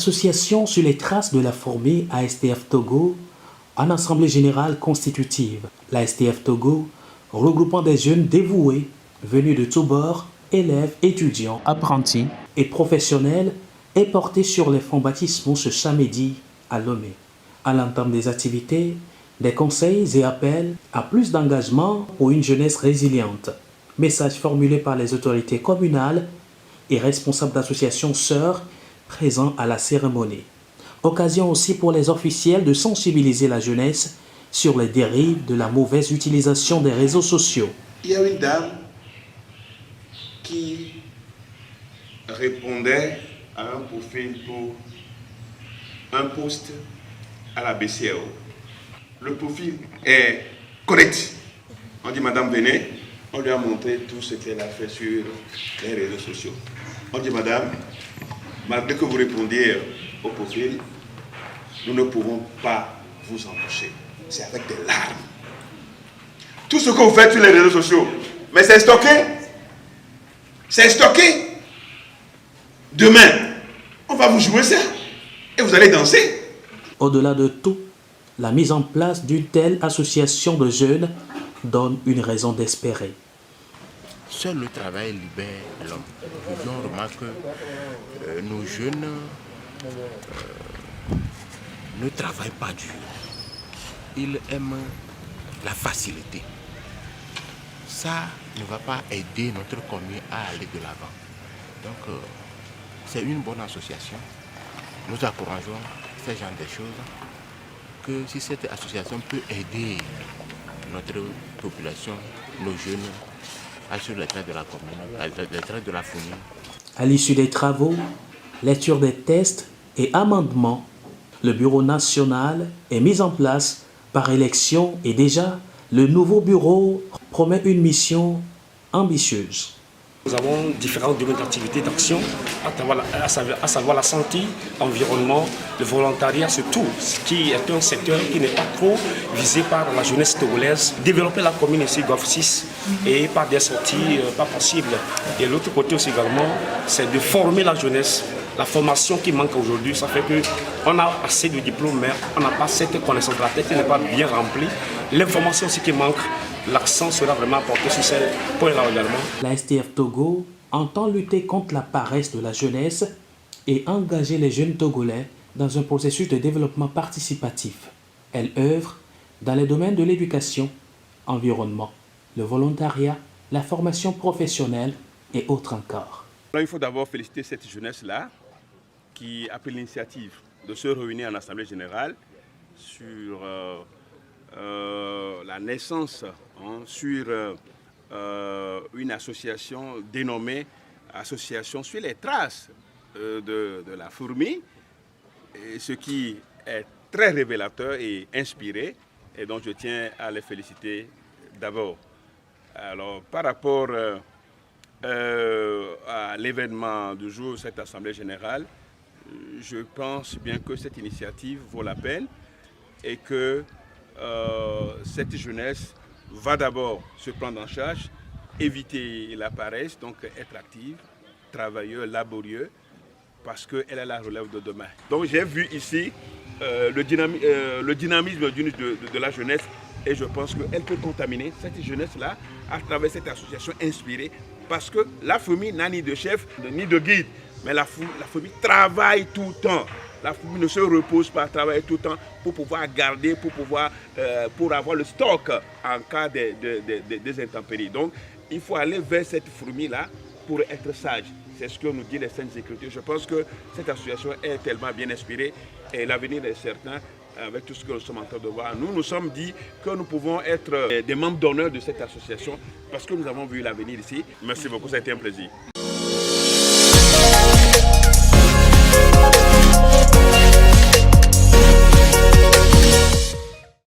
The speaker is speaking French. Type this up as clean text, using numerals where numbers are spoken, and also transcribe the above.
L'association suit les traces de la fourmi ASTF Togo en assemblée générale constitutive. La STF Togo, regroupant des jeunes dévoués venus de tous bords, élèves, étudiants, apprentis et professionnels, est portée sur les fonds baptismaux ce samedi à Lomé. À l'entame des activités, des conseils et appels à plus d'engagement pour une jeunesse résiliente. Message formulé par les autorités communales et responsables d'associations sœurs présents à la cérémonie. Occasion aussi pour les officiels de sensibiliser la jeunesse sur les dérives de la mauvaise utilisation des réseaux sociaux. Il y a une dame qui répondait à un profil pour un poste à la BCAO. Le profil est correct. On dit madame venez, on lui a montré tout ce qu'elle a fait sur les réseaux sociaux. On dit madame, malgré que vous répondiez au profil, nous ne pouvons pas vous embaucher. C'est avec des larmes. Tout ce que vous faites sur les réseaux sociaux, mais c'est stocké. C'est stocké. Demain, on va vous jouer ça et vous allez danser. Au-delà de tout, la mise en place d'une telle association de jeunes donne une raison d'espérer. Seul le travail libère l'homme. Aujourd'hui, on remarque que nos jeunes ne travaillent pas dur. Ils aiment la facilité. Ça ne va pas aider notre commune à aller de l'avant. Donc, c'est une bonne association. Nous encourageons ce genre de choses. Que si cette association peut aider notre population, nos jeunes, à sur les traits de la commune, les traits de la fourmi. À l'issue des travaux, lecture des tests et amendements, le bureau national est mis en place par élection et déjà, le nouveau bureau promet une mission ambitieuse. Nous avons différents domaines d'activité, d'action, à savoir la santé, l'environnement, le volontariat, surtout, qui est un secteur qui n'est pas trop visé par la jeunesse togolaise. Développer la commune ici, Golfe 6, et par des sorties pas possibles. Et l'autre côté aussi également, c'est de former la jeunesse. La formation qui manque aujourd'hui, ça fait qu'on a assez de diplômes, mais on n'a pas cette connaissance. La tête n'est pas bien remplie. L'information aussi qui manque, l'accent sera vraiment porté sur ces points-là également. La STF Togo entend lutter contre la paresse de la jeunesse et engager les jeunes Togolais dans un processus de développement participatif. Elle œuvre dans les domaines de l'éducation, environnement, le volontariat, la formation professionnelle et autres encore. Alors, il faut d'abord féliciter cette jeunesse-là qui a pris l'initiative de se réunir en Assemblée générale sur la naissance, sur une association dénommée Association sur les traces de la fourmi, et ce qui est très révélateur et inspiré, et donc je tiens à les féliciter d'abord. Alors, par rapport à l'événement du jour, cette Assemblée générale, je pense bien que cette initiative vaut la peine et que cette jeunesse va d'abord se prendre en charge, éviter la paresse, donc être active, travailleux, laborieux, parce qu'elle a la relève de demain. Donc j'ai vu ici le dynamisme de la jeunesse et je pense qu'elle peut contaminer cette jeunesse-là à travers cette association inspirée, parce que la fourmi n'a ni de chef ni de guide, mais la fourmi travaille tout le temps. La fourmi ne se repose pas, travaille tout le temps pour pouvoir garder, pour avoir le stock en cas des intempéries. Donc, il faut aller vers cette fourmi-là pour être sage. C'est ce que nous dit les Saintes Écritures. Je pense que cette association est tellement bien inspirée et l'avenir est certain avec tout ce que nous sommes en train de voir. Nous nous sommes dit que nous pouvons être des membres d'honneur de cette association parce que nous avons vu l'avenir ici. Merci beaucoup, ça a été un plaisir.